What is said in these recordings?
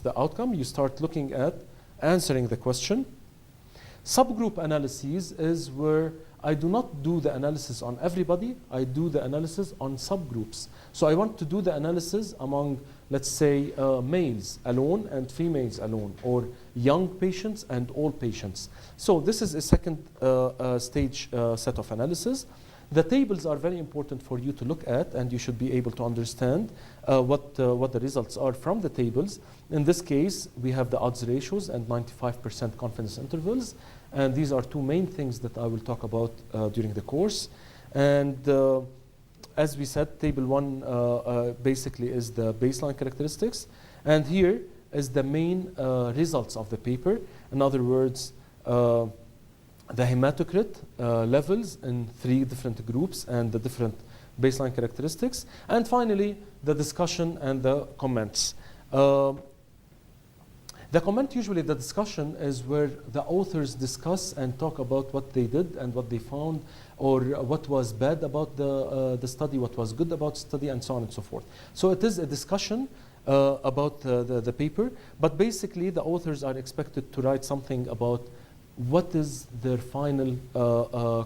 the outcome. You start looking at answering the question. Subgroup analyses is where I do not do the analysis on everybody, I do the analysis on subgroups. So I want to do the analysis among, let's say, males alone and females alone, or young patients and old patients. So this is a second stage set of analysis. The tables are very important for you to look at, and you should be able to understand what the results are from the tables. In this case, we have the odds ratios and 95% confidence intervals. And these are two main things that I will talk about during the course. And as we said, table 1 basically is the baseline characteristics. And here is the main results of the paper. In other words, the hematocrit levels in 3 different groups and the different baseline characteristics. And finally, the discussion and the comments. The comment, usually the discussion, is where the authors discuss and talk about what they did and what they found, or what was bad about the study, what was good about the study, and so on and so forth. So it is a discussion about the paper, but basically the authors are expected to write something about what is their final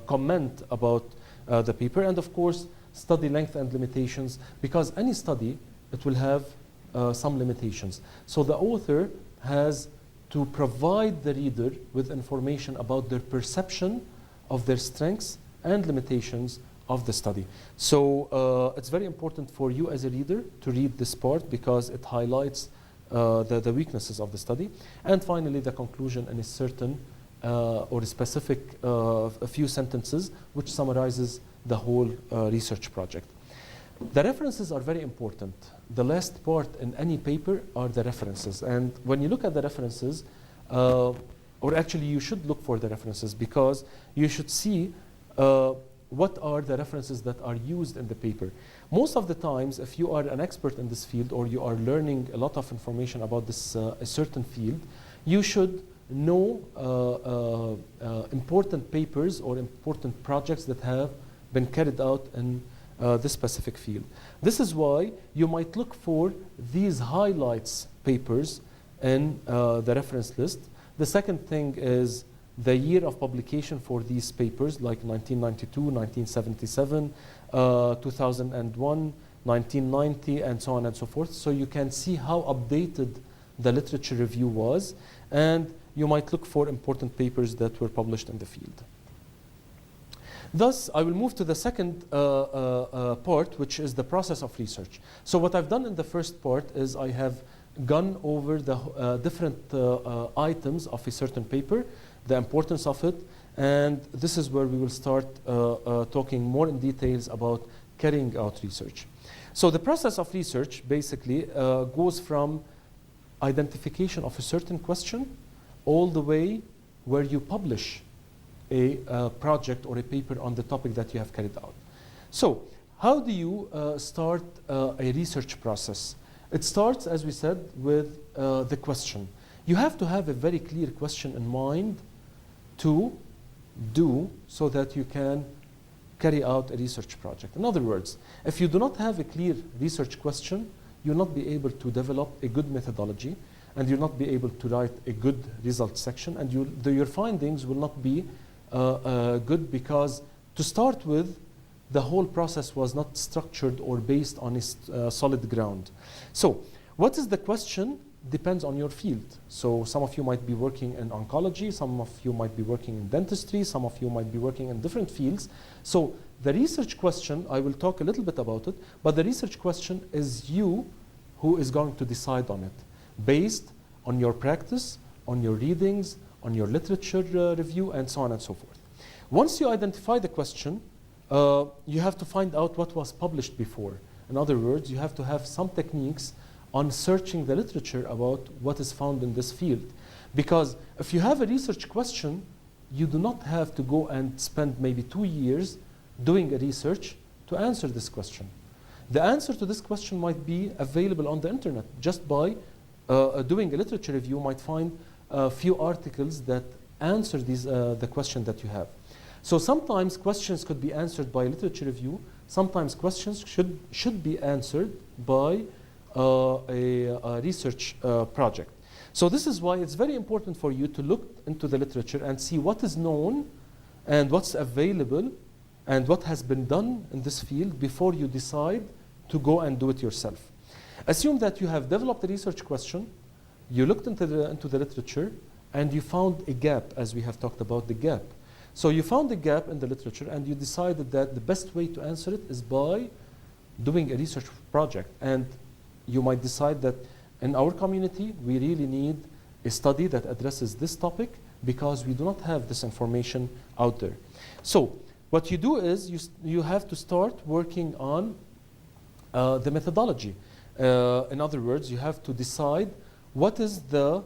comment about the paper, and of course study length and limitations, because any study, it will have some limitations. So the author has to provide the reader with information about their perception of their strengths and limitations of the study. So it's very important for you as a reader to read this part, because it highlights the weaknesses of the study. And finally, the conclusion in a certain or a specific a few sentences which summarizes the whole research project. The references are very important. The last part in any paper are the references. And when you look at the references, or actually you should look for the references, because you should see what are the references that are used in the paper. Most of the times, if you are an expert in this field, or you are learning a lot of information about this a certain field, you should know important papers or important projects that have been carried out in this specific field. This is why you might look for these highlights papers in the reference list. The second thing is the year of publication for these papers, like 1992, 1977, 2001, 1990, and so on and so forth. So you can see how updated the literature review was, and you might look for important papers that were published in the field. Thus, I will move to the second part, which is the process of research. So what I've done in the first part is I have gone over the different items of a certain paper, the importance of it, and this is where we will start talking more in details about carrying out research. So the process of research basically goes from identification of a certain question all the way where you publish a project or a paper on the topic that you have carried out. So how do you start a research process? It starts, as we said, with the question. You have to have a very clear question in mind to do so that you can carry out a research project. In other words, if you do not have a clear research question, you'll not be able to develop a good methodology, and you'll not be able to write a good result section, and your findings will not be good, because to start with, the whole process was not structured or based on a solid ground. So what is the question depends on your field. So some of you might be working in oncology, some of you might be working in dentistry, some of you might be working in different fields. So the research question, I will talk a little bit about it, but the research question is you who is going to decide on it, based on your practice, on your readings, on your literature review, and so on and so forth. Once you identify the question, you have to find out what was published before. In other words, you have to have some techniques on searching the literature about what is found in this field. Because if you have a research question, you do not have to go and spend maybe 2 years doing a research to answer this question. The answer to this question might be available on the internet. Just by doing a literature review, you might find a few articles that answer the question that you have. So sometimes questions could be answered by literature review. Sometimes questions should be answered by a research project. So this is why it's very important for you to look into the literature and see what is known and what's available and what has been done in this field before you decide to go and do it yourself. Assume that you have developed a research question, you looked into the literature, and you found a gap, as we have talked about the gap. So you found a gap in the literature and you decided that the best way to answer it is by doing a research project. And you might decide that in our community, we really need a study that addresses this topic because we do not have this information out there. So what you do is you have to start working on the methodology. In other words, you have to decide what is the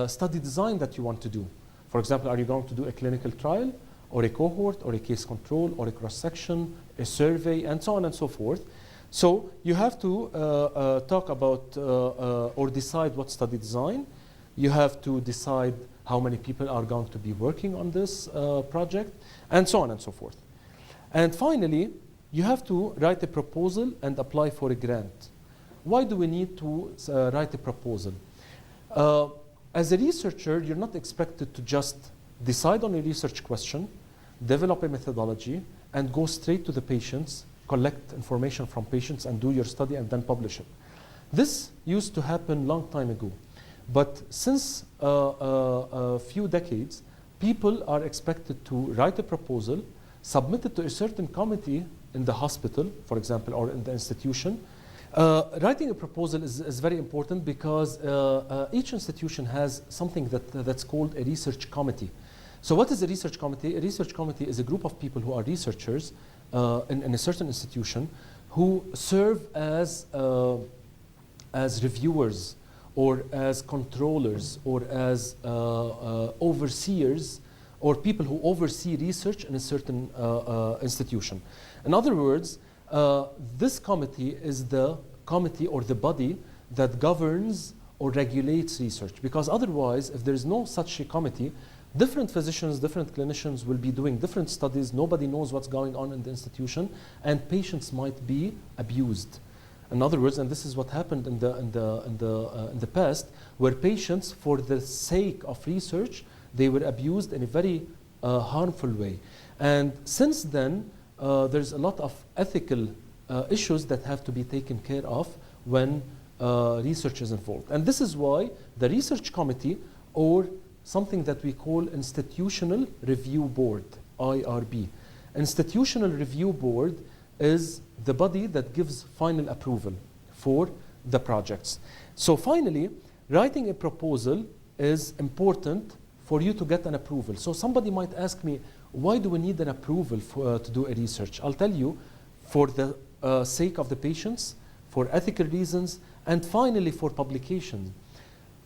study design that you want to do. For example, are you going to do a clinical trial, or a cohort, or a case control, or a cross-section, a survey, and so on and so forth. So you have to talk about or decide what study design. You have to decide how many people are going to be working on this project, and so on and so forth. And finally, you have to write a proposal and apply for a grant. Why do we need to write a proposal? As a researcher, you're not expected to just decide on a research question, develop a methodology, and go straight to the patients, collect information from patients, and do your study and then publish it. This used to happen long time ago. But since a few decades, people are expected to write a proposal, submit it to a certain committee in the hospital, for example, or in the institution. Writing a proposal is very important because each institution has something that's called a research committee. So what is a research committee? A research committee is a group of people who are researchers in a certain institution who serve as reviewers or as controllers or as overseers or people who oversee research in a certain institution. In other words, this committee is the committee or the body that governs or regulates research, because otherwise, if there is no such a committee, different physicians, different clinicians will be doing different studies. Nobody knows what's going on in the institution, and patients might be abused. In other words, and this is what happened in the past, where patients, for the sake of research, they were abused in a very harmful way. And since then, there's a lot of ethical issues that have to be taken care of when research is involved. And this is why the research committee, or something that we call Institutional Review Board, IRB. Institutional Review Board is the body that gives final approval for the projects. So finally, writing a proposal is important for you to get an approval. So somebody might ask me, why do we need an approval to do a research? I'll tell you, for the sake of the patients, for ethical reasons, and finally for publication.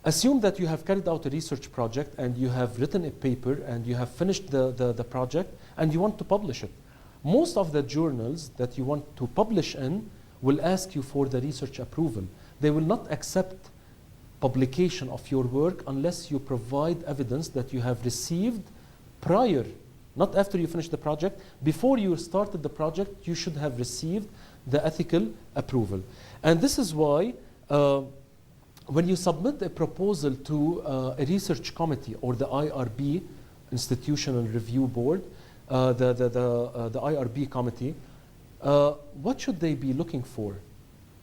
Assume that you have carried out a research project and you have written a paper and you have finished the project and you want to publish it. Most of the journals that you want to publish in will ask you for the research approval. They will not accept publication of your work unless you provide evidence that you have received prior, not after you finish the project. Before you started the project, you should have received the ethical approval. And this is why when you submit a proposal to a research committee or the IRB, Institutional Review Board, the IRB committee, what should they be looking for?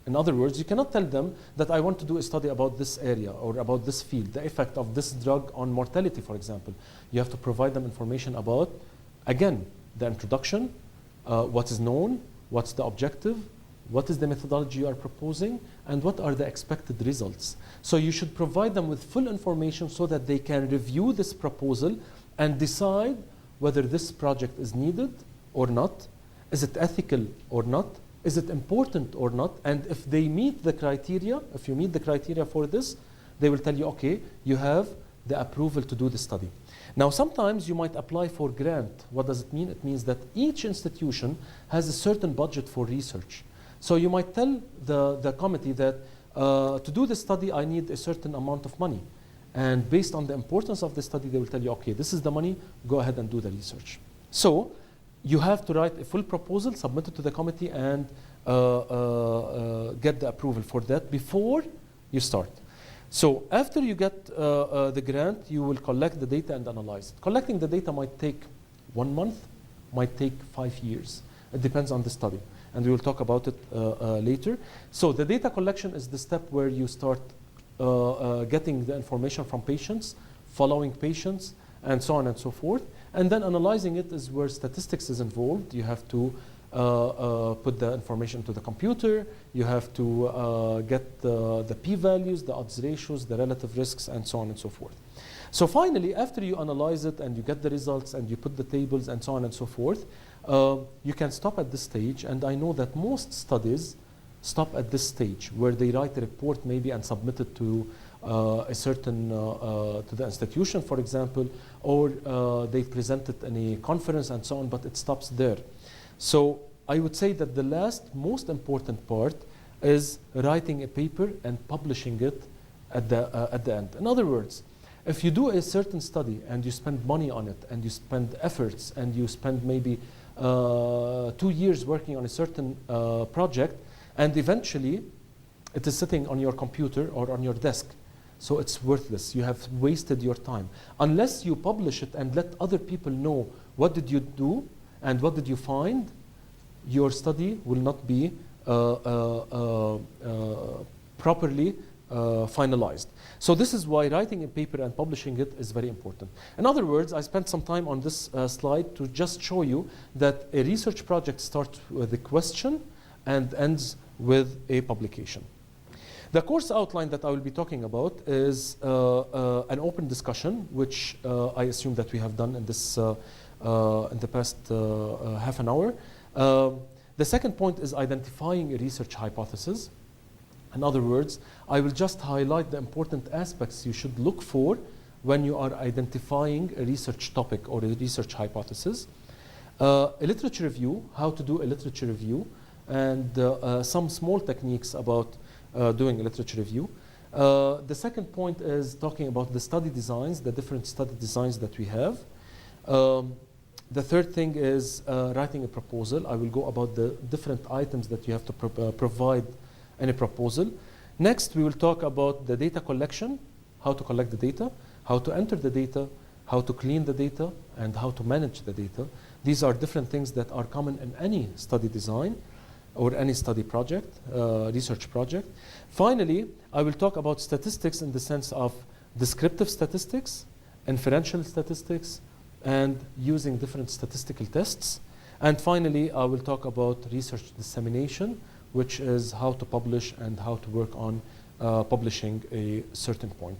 In other words, you cannot tell them that I want to do a study about this area or about this field, the effect of this drug on mortality, for example. You have to provide them information about, again, the introduction, what is known, what's the objective, what is the methodology you are proposing, and what are the expected results. So you should provide them with full information so that they can review this proposal and decide whether this project is needed or not, is it ethical or not, is it important or not, and if they meet the criteria, if you meet the criteria for this, they will tell you, okay, you have the approval to do the study. Now, sometimes you might apply for grant. What does it mean? It means that each institution has a certain budget for research. So you might tell the committee that to do the study, I need a certain amount of money. And based on the importance of the study, they will tell you, okay, this is the money, go ahead and do the research. So you have to write a full proposal, submit it to the committee, and get the approval for that before you start. So after you get the grant, you will collect the data and analyze it. Collecting the data might take 1 month, might take 5 years. It depends on the study, and we will talk about it later. So the data collection is the step where you start getting the information from patients, following patients, and so on and so forth. And then analyzing it is where statistics is involved. You have to put the information to the computer. You have to get the p-values, the odds ratios, the relative risks, and so on and so forth. So finally, after you analyze it and you get the results and you put the tables and so on and so forth, you can stop at this stage. And I know that most studies stop at this stage where they write a report maybe and submit it to a certain, to the institution, for example, or they present it in a conference and so on, but it stops there. So I would say that the last most important part is writing a paper and publishing it at the end. In other words, if you do a certain study and you spend money on it and you spend efforts and you spend maybe 2 years working on a certain project, and eventually it is sitting on your computer or on your desk, so it's worthless. You have wasted your time. Unless you publish it and let other people know what did you do and what did you find, your study will not be properly finalized. So this is why writing a paper and publishing it is very important. In other words, I spent some time on this slide to just show you that a research project starts with a question and ends with a publication. The course outline that I will be talking about is an open discussion, which I assume that we have done in this in the past half an hour. The second point is identifying a research hypothesis. In other words, I will just highlight the important aspects you should look for when you are identifying a research topic or a research hypothesis. A literature review, how to do a literature review, and some small techniques about doing a literature review. The second point is talking about the study designs, the different study designs that we have. The third thing is writing a proposal. I will go about the different items that you have to provide in a proposal. Next, we will talk about the data collection, how to collect the data, how to enter the data, how to clean the data, and how to manage the data. These are different things that are common in any study design or any study project, research project. Finally, I will talk about statistics in the sense of descriptive statistics, inferential statistics, and using different statistical tests. And finally, I will talk about research dissemination, which is how to publish and how to work on publishing a certain point.